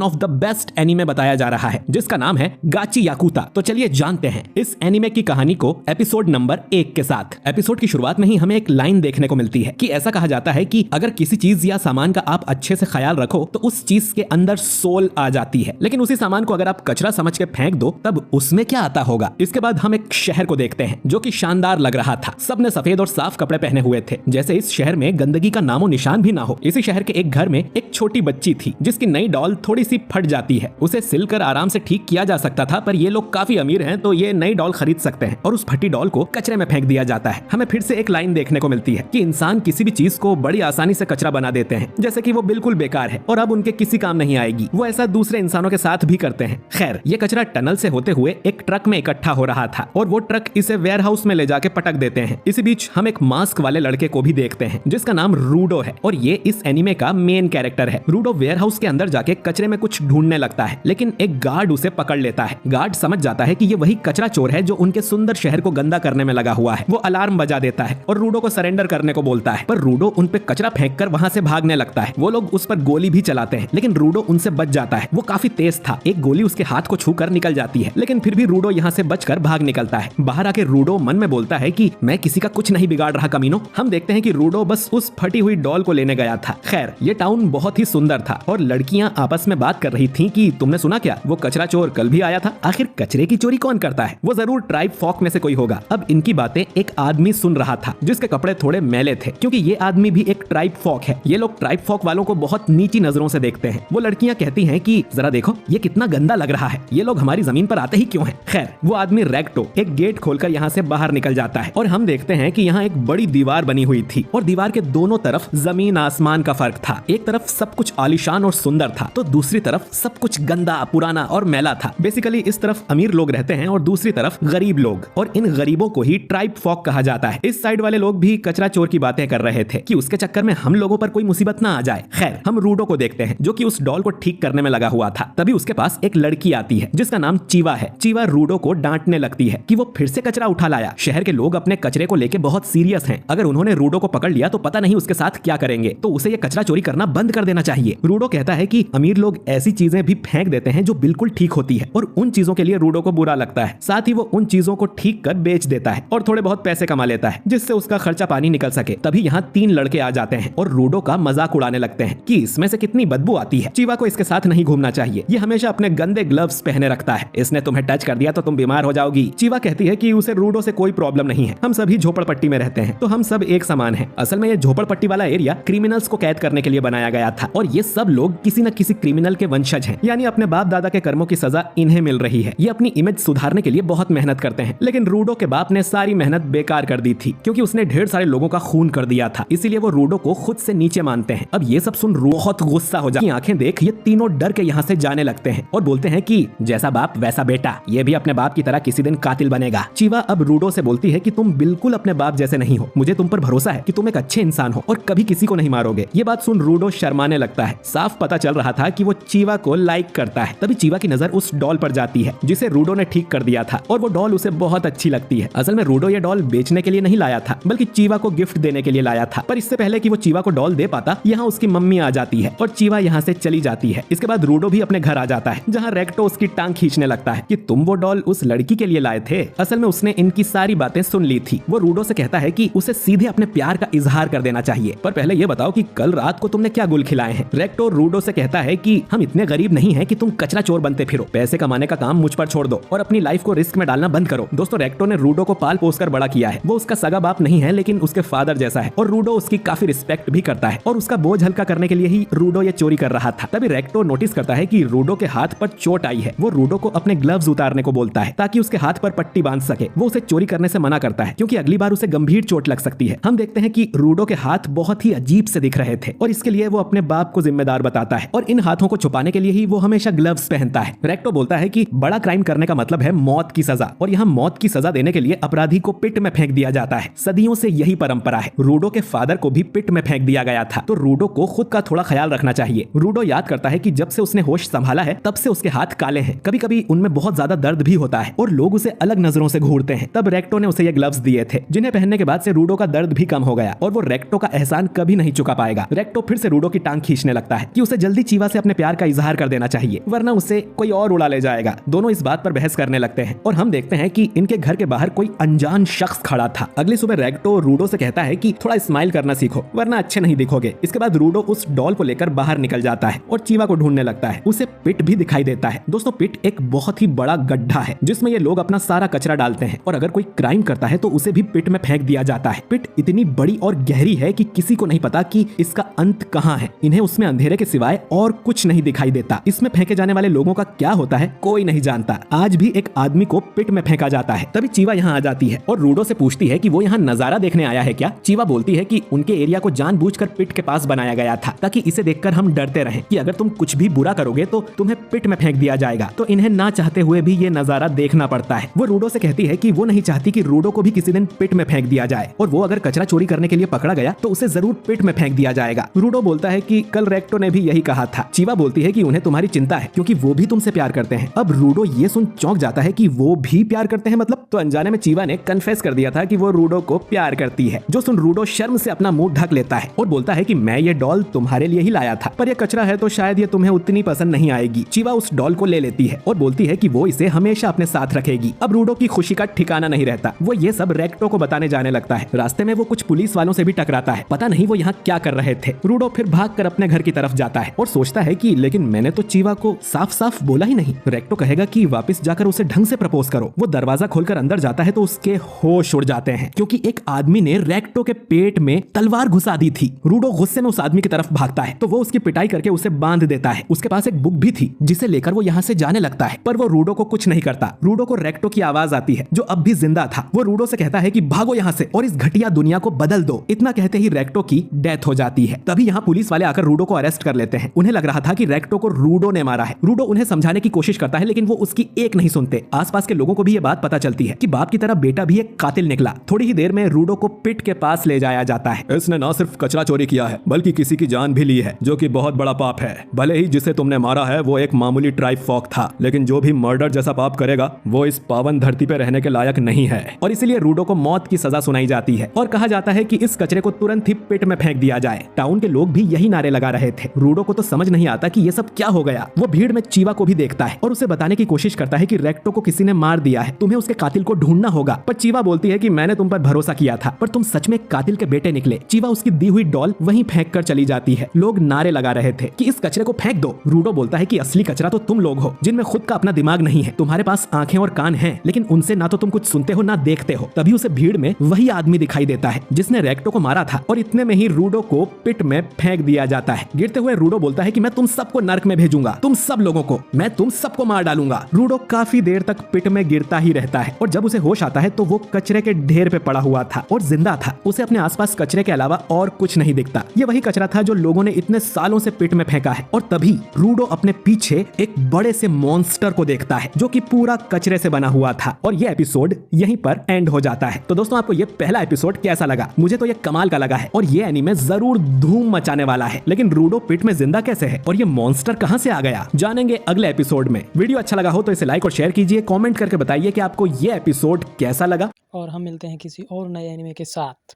Of the best anime बताया जा रहा है जिसका नाम है गाची याकुता। तो चलिए जानते हैं इस एनीमे की कहानी को एपिसोड नंबर 1 के साथ। एपिसोड की शुरुआत में ही हमें एक लाइन देखने को मिलती है कि ऐसा कहा जाता है कि अगर किसी चीज या सामान का आप अच्छे से ख्याल रखो तो उस चीज के अंदर सोल आ जाती है, लेकिन उसी सामान को अगर आप कचरा समझ के फेंक दो तब उसमें क्या आता होगा। इसके बाद हम एक शहर को देखते हैं जो कि शानदार लग रहा था। सबने सफेद और साफ कपड़े पहने हुए थे, जैसे इस शहर में गंदगी का नामो निशान भी ना हो। इसी शहर के एक घर में एक छोटी बच्ची थी जिसकी नई डॉल थोड़ी सी फट जाती है। उसे सिलकर आराम से ठीक किया जा सकता था, पर ये लोग काफी अमीर हैं तो ये नई डॉल खरीद सकते हैं और उस फटी डॉल को कचरे में फेंक दिया जाता है। हमें फिर से एक लाइन देखने को मिलती है कि इंसान किसी भी चीज को बड़ी आसानी से कचरा बना देते हैं, जैसे कि वो बिल्कुल बेकार है और अब उनके किसी काम नहीं आएगी। वो ऐसा दूसरे इंसानों के साथ भी करते हैं। खैर, ये कचरा टनल से होते हुए एक ट्रक में इकट्ठा हो रहा था और वो ट्रक इसे वेयर हाउस में ले जाके पटक देते हैं। इसी बीच हम एक मास्क वाले लड़के को भी देखते हैं जिसका नाम रूडो है और ये इस एनीमे का मेन कैरेक्टर है। रूडो वेयर हाउस के अंदर जाके कचरे में कुछ ढूंढने लगता है, लेकिन एक गार्ड उसे पकड़ लेता है। गार्ड समझ जाता है कि ये वही कचरा चोर है जो उनके सुंदर शहर को गंदा करने में लगा हुआ है। वो अलार्म बजा देता है और रूडो को सरेंडर करने को बोलता है, पर रूडो उन पे कचरा फेंककर वहां से भागने लगता है। वो लोग उस पर गोली भी चलाते हैं, लेकिन रूडो उनसे बच जाता है। वो काफी तेज था, एक गोली उसके हाथ को छूकर निकल जाती है, लेकिन फिर भी रूडो यहाँ से बचकर भाग निकलता है। बाहर आके रूडो मन में बोलता है कि मैं किसी का कुछ नहीं बिगाड़ रहा कमीनो। हम देखते हैं कि रूडो बस उस फटी हुई डॉल को लेने गया था। खैर, ये टाउन बहुत ही सुंदर था और लड़कियां आपस में बात कर रही थी कि तुमने सुना क्या, वो कचरा चोर कल भी आया था। आखिर कचरे की चोरी कौन करता है? वो जरूर ट्राइब फॉक में से कोई होगा। अब इनकी बातें एक आदमी सुन रहा था जिसके कपड़े थोड़े मैले थे, क्योंकि ये आदमी भी एक ट्राइब फॉक है। ये लोग ट्राइब फॉक वालों को बहुत नीची नजरों से देखते हैं। वो लड़कियां कहती हैं कि जरा देखो ये कितना गंदा लग रहा है, ये लोग हमारी जमीन पर आते ही क्यों हैं? खैर, वो आदमी रेक्टो एक गेट खोलकर यहाँ से बाहर निकल जाता है और हम देखते हैं कि यहाँ एक बड़ी दीवार बनी हुई थी और दीवार के दोनों तरफ जमीन आसमान का फर्क था। एक तरफ सब कुछ आलीशान और सुंदर था तो दूसरी तरफ सब कुछ गंदा, पुराना और मैला था। बेसिकली इस तरफ अमीर लोग रहते हैं और दूसरी तरफ गरीब लोग, और इन गरीबों को ही ट्राइब फॉक कहा जाता है। इस साइड वाले लोग भी कचरा चोर की बातें कर रहे थे कि उसके चक्कर में हम लोगों पर कोई मुसीबत ना आ जाए। खैर, हम रूडो को देखते हैं जो कि उस डॉल को ठीक करने में लगा हुआ था। तभी उसके पास एक लड़की आती है जिसका नाम चीवा है। चीवा रूडो को डांटने लगती है कि वो फिर से कचरा उठा लाया। शहर के लोग अपने कचरे को लेके बहुत सीरियस हैं। अगर उन्होंने रूडो को पकड़ लिया तो पता नहीं उसके साथ क्या करेंगे, तो उसे ये कचरा चोरी करना बंद कर देना चाहिए। रूडो कहता है कि अमीर लोग ऐसी चीजें भी फेंक देते हैं जो बिल्कुल ठीक होती है और उन चीजों के लिए रूडो को बुरा लगता है। साथ ही वो उन चीजों को ठीक कर बेच देता है और थोड़े बहुत पैसे कमा लेता है जिससे उसका खर्चा पानी निकल सके। तभी यहाँ 3 लड़के आ जाते हैं और रूडो का मजाक उड़ाने लगते हैं कि इसमें से कितनी बदबू आती है, चीवा को इसके साथ नहीं घूमना चाहिए, ये हमेशा अपने गंदे ग्लव्स पहने रखता है, इसने तुम्हें टच कर दिया तो तुम बीमार हो जाओगी। चीवा कहती है कि उसे रूडो से कोई प्रॉब्लम नहीं है, हम सभी झोपड़पट्टी में रहते हैं तो हम सब एक समान हैं। असल में ये झोपड़पट्टी वाला एरिया क्रिमिनल्स को कैद करने के लिए बनाया गया था और ये सब लोग किसी न किसी क्रिमिनल के वंशज हैं, यानी अपने बाप दादा के कर्मों की सजा इन्हें मिल रही है। ये अपनी इमेज सुधारने के लिए बहुत मेहनत करते हैं, लेकिन रूडो के बाप ने सारी मेहनत बेकार कर दी थी क्योंकि उसने ढेर सारे लोगों का खून कर दिया था, इसीलिए वो रूडो को खुद से नीचे मानते हैं। अब ये सब सुन बहुत गुस्सा हो जाती है। आंखें देख ये तीनों डर के यहाँ से जाने लगते हैं और बोलते हैं कि जैसा बाप वैसा बेटा, ये भी अपने बाप की तरह किसी दिन कातिल बनेगा। चीवा अब रूडो से बोलती है कि तुम बिल्कुल अपने बाप जैसे नहीं हो, मुझे तुम पर भरोसा है कि तुम एक अच्छे इंसान हो और कभी किसी को नहीं मारोगे। ये बात सुन रूडो शर्माने लगता है। साफ पता चल रहा था कि वो चीवा को लाइक करता है। तभी चीवा की नजर उस डॉल पर जाती है जिसे रूडो ने ठीक कर दिया था और वो डॉल उसे बहुत अच्छी लगती है। असल में रूडो ये डॉल बेचने के लिए नहीं लाया था बल्कि चीवा को गिफ्ट देने के लिए लाया था, पर इससे पहले कि वो चीवा को डॉल दे पाता यहाँ उसकी मम्मी आ जाती है और चीवा यहाँ से चली जाती है। इसके बाद रूडो भी अपने घर आ जाता है जहाँ रेक्टो उसकी टांग खींचने लगता है कि तुम वो डॉल उस लड़की के लिए लाए थे। असल में उसने इनकी सारी बातें सुन ली थी। वो रूडो से कहता है कि उसे सीधे अपने प्यार का इजहार कर देना चाहिए, पर पहले ये बताओ कि कल रात को तुमने क्या गुल खिलाए हैं। रेक्टो रूडो से कहता है कि हम इतने गरीब नहीं हैं कि तुम कचरा चोर बनते फिरो, पैसे कमाने का काम मुझ पर छोड़ दो और अपनी लाइफ को रिस्क में डालना बंद करो। दोस्तों, रेक्टो ने रूडो को पाल पोस कर बड़ा किया है। वो उसका सगा बाप नहीं है लेकिन उसके फादर जैसा है और रूडो उसकी काफी रिस्पेक्ट भी करता है और उसका बोझ हल्का करने के लिए ही रूडो ये चोरी कर रहा था। तभी रेक्टो नोटिस करता है कि रूडो के हाथ पर चोट आई है। वो रूडो को अपने ग्लव्स उतारने को बोलता है ताकि उसके हाथ पर पट्टी बांध सके। वो उसे चोरी करने से मना करता है क्योंकि अगली बार उसे गंभीर चोट लग सकती है। हम देखते हैं कि रूडो के हाथ बहुत ही अजीब से दिख रहे थे और इसके लिए वो अपने बाप को जिम्मेदार बताता है और इन हाथों को छुपाने के लिए ही वो हमेशा ग्लव्स पहनता है। रेक्टो बोलता है कि बड़ा क्राइम करने का मतलब है मौत की सजा और यहाँ मौत की सजा देने के लिए अपराधी को पिट में फेंक दिया जाता है। सदियों से यही परंपरा है। रूडो के फादर को भी पिट में फेंक दिया गया था तो रूडो को खुद का थोड़ा ख्याल रखना चाहिए। रूडो याद करता है कि जब से उसने होश संभाला है तब से उसके हाथ काले हैं, कभी कभी उनमें बहुत ज्यादा दर्द भी होता है और लोग उसे अलग नजरों से घूरते हैं। तब रेक्टो ने उसे ये ग्लव्स दिए थे जिन्हें पहनने के बाद से रूडो का दर्द भी कम हो गया और वो रेक्टो का एहसान कभी नहीं चुका पाएगा। रेक्टो फिर से रूडो की टांग खींचने लगता है कि उसे जल्दी चीवा से अपने प्यार प्यार का इजहार कर देना चाहिए, वरना उसे कोई और उड़ा ले जाएगा। दोनों इस बात पर बहस करने लगते हैं और हम देखते हैं कि इनके घर के बाहर कोई अनजान शख्स खड़ा था। अगली सुबह रेक्टो रूडो से कहता है कि थोड़ा स्माइल करना सीखो वरना अच्छे नहीं दिखोगे। इसके बाद रूडो उस डॉल को लेकर बाहर निकल जाता है और चीवा को ढूंढने लगता है। उसे पिट भी दिखाई देता है। दोस्तों, पिट एक बहुत ही बड़ा गड्ढा है जिसमें ये लोग अपना सारा कचरा डालते हैं और अगर कोई क्राइम करता है तो उसे भी पिट में फेंक दिया जाता है। पिट इतनी बड़ी और गहरी है कि किसी को नहीं पता कि इसका अंत कहाँ है। इन्हें उसमें अंधेरे के सिवाय और कुछ नहीं दिखाई देता। इसमें फेंके जाने वाले लोगों का क्या होता है कोई नहीं जानता। आज भी एक आदमी को पिट में फेंका जाता है। तभी चीवा यहाँ आ जाती है और रूडो से पूछती है कि वो यहाँ नजारा देखने आया है क्या। चीवा बोलती है कि उनके एरिया को जानबूझकर पिट के पास बनाया गया था ताकि इसे देखकर हम डरते रहें कि अगर तुम कुछ भी बुरा करोगे तो तुम्हें पिट में फेंक दिया जाएगा। तो इन्हें ना चाहते हुए भी ये नजारा देखना पड़ता है। वो रूडो से कहती है कि वो नहीं चाहती कि रूडो को भी किसी दिन पिट में फेंक दिया जाए और वो अगर कचरा चोरी करने के लिए पकड़ा गया तो उसे जरूर पिट में फेंक दिया जाएगा। रूडो बोलता है कि कल रेक्टो ने भी यही कहा था। चीवा बोलती है कि उन्हें तुम्हारी चिंता है क्योंकि वो भी तुमसे प्यार करते हैं। अब रूडो ये सुन चौंक जाता है कि वो भी प्यार करते हैं मतलब। तो अनजाने में चीवा ने कन्फेस कर दिया था कि वो रूडो को प्यार करती है। जो सुन रूडो शर्म से अपना मुंह ढक लेता है और बोलता है कि मैं ये डॉल तुम्हारे लिए ही लाया था, पर ये कचरा है तो शायद ये तुम्हें उतनी पसंद नहीं आएगी। चीवा उस डॉल को ले लेती है और बोलती है कि वो इसे हमेशा अपने साथ रखेगी। अब रूडो की खुशी का ठिकाना नहीं रहता। वो ये सब रेक्टो को बताने जाने लगता है। रास्ते में वो कुछ पुलिस वालों से भी टकराता है। पता नहीं वो यहाँ क्या कर रहे थे। रूडो फिर भागकर अपने घर की तरफ जाता है और सोचता है कि लेकिन मैंने तो चीवा को साफ साफ बोला ही नहीं। रेक्टो कहेगा कि वापस जाकर उसे ढंग से प्रपोज करो। वो दरवाजा खोलकर अंदर जाता है तो उसके होश उड़ जाते हैं क्योंकि एक आदमी ने रेक्टो के पेट में तलवार घुसा दी थी। रूडो गुस्से में उस आदमी की तरफ भागता है तो वो उसकी पिटाई करके उसे बांध देता है। उसके पास एक बुक भी थी जिसे लेकर वो यहाँ से जाने लगता है, पर वो रूडो को कुछ नहीं करता। रूडो को रेक्टो की आवाज आती है जो अब भी जिंदा था। वो रूडो से कहता है कि भागो यहाँ से और इस घटिया दुनिया को बदल दो। इतना कहते ही रेक्टो की डेथ हो जाती है। तभी यहाँ पुलिस वाले आकर रूडो को अरेस्ट कर लेते हैं। उन्हें लग रहा था कि रेक्टो को रूडो ने मारा है। रूडो उन्हें समझाने की कोशिश करता है लेकिन वो उसकी एक नहीं सुनते। आसपास के लोगों को भी ये बात पता चलती है कि बाप की तरह बेटा भी एक कातिल निकला। थोड़ी ही देर में रूडो को पिट के पास ले जाया जाता है। इसने न सिर्फ कचरा चोरी किया है बल्कि किसी की जान भी ली है, जो कि बहुत बड़ा पाप है। भले ही जिसे तुमने मारा है वो एक मामूली ट्राइब फॉक था, लेकिन जो भी मर्डर जैसा पाप करेगा वो इस पावन धरती पे रहने के लायक नहीं है। और इसीलिए रूडो को मौत की सजा सुनाई जाती है और कहा जाता है कि इस कचरे को तुरंत ही पिट में फेंक दिया जाए। टाउन के लोग भी यही नारे लगा रहे थे। रूडो को तो समझ नहीं आता कि ये सब क्या हो गया। वो भीड़ में चीवा को भी देखता है और उसे बताने की कोशिश करता है कि रेक्टो को किसी ने मार दिया है, तुम्हें उसके कातिल को ढूंढना होगा। पर चीवा बोलती है कि मैंने तुम पर भरोसा किया था, पर तुम सच में कातिल के बेटे निकले। चीवा उसकी दी हुई डॉल वहीं फेंक कर चली जाती है। लोग नारे लगा रहे थे कि इस कचरे को फेंक दो। रूडो बोलता है कि असली कचरा तो तुम लोग हो जिनमें खुद का अपना दिमाग नहीं है। तुम्हारे पास आंखें और कान हैं, लेकिन उनसे ना तो तुम कुछ सुनते हो ना देखते हो। तभी उसे भीड़ में वही आदमी दिखाई देता है जिसने रेक्टो को मारा था और इतने में ही रूडो को पिट में फेंक दिया जाता है। गिरते हुए रूडो बोलता है कि मैं तुम सबको नर्क में भेजूंगा, तुम सब लोगों को, मैं तुम सबको मार डालूंगा। रूडो काफी देर तक पिट में गिरता ही रहता है और जब उसे होश आता है तो वो कचरे के ढेर पे पड़ा हुआ था और जिंदा था। उसे अपने आसपास कचरे के अलावा और कुछ नहीं दिखता। ये वही कचरा था जो लोगों ने इतने सालों से पिट में फेंका है। और तभी रूडो अपने पीछे एक बड़े से मॉन्स्टर को देखता है जो कि पूरा कचरे से बना हुआ था। और ये एपिसोड यहीं पर एंड हो जाता है। तो दोस्तों, आपको ये पहला एपिसोड कैसा लगा? मुझे तो ये कमाल का लगा है और ये एनीमे जरूर धूम मचाने वाला है। लेकिन रूडो पिट में जिंदा कैसे है और ये मॉन्स्टर कहां से आ गया, जानेंगे अगले एपिसोड में। वीडियो अच्छा लगा हो तो इसे लाइक और शेयर कीजिए। कमेंट करके बताइए कि आपको ये एपिसोड कैसा लगा। और हम मिलते हैं किसी और नए एनिमे के साथ।